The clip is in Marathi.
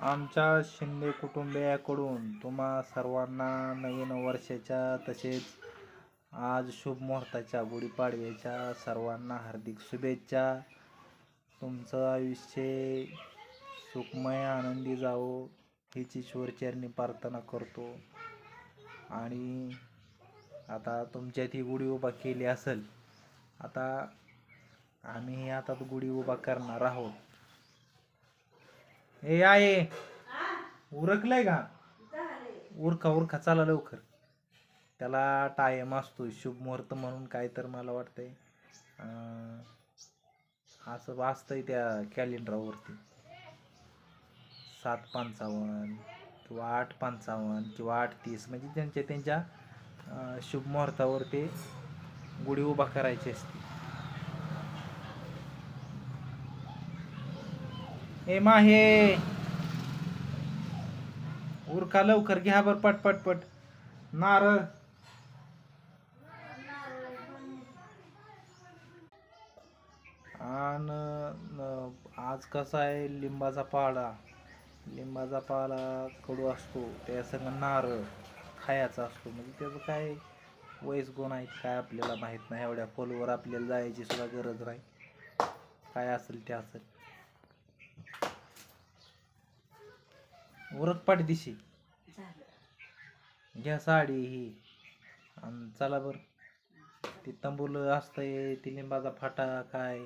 आमच्या शिंदे कुटुंबियाकडून तुम्हा सर्वांना नवीन वर्षाच्या तसेच आज शुभ मुहूर्ताच्या गुढीपाडव्याच्या सर्वांना हार्दिक शुभेच्छा. तुमचं आयुष्य सुखमय आनंदी जावो हीच ईश्वरचरणी प्रार्थना करतो. आणि आता तुमच्यात ही गुढी उभा केली असेल, आता आम्ही आता गुढी उभा करणार आहोत. हे आहे उरकलंय का? उरका उरका चला लवकर. त्याला टाइम असतो शुभ मुहूर्त म्हणून काय तर मला वाटतंय असं वाचतंय त्या कॅलेंडरवरती 7:55 किंवा 8:55 किंवा 8:30 म्हणजे त्यांच्या शुभ मुहूर्तावर ते गुढी उभा करायची असते. हे माहे उरका लवकर घ्या बर पट पट पट. नारळ आणि आज कसा आहे लिंबाचा पाला कडू असतो, त्या संग नारळ खायचा असतो. म्हणजे त्याचं काय वयस गुण आहेत काय आपल्याला माहीत नाही. एवढ्या खोलवर आपल्याला जायची सुद्धा गरज नाही. काय असेल ते असेल. उरक पाठदिशी घ्या साडी ही आणि चला बर. ती तंबूल असतंय ती लिंबाचा फाटा काय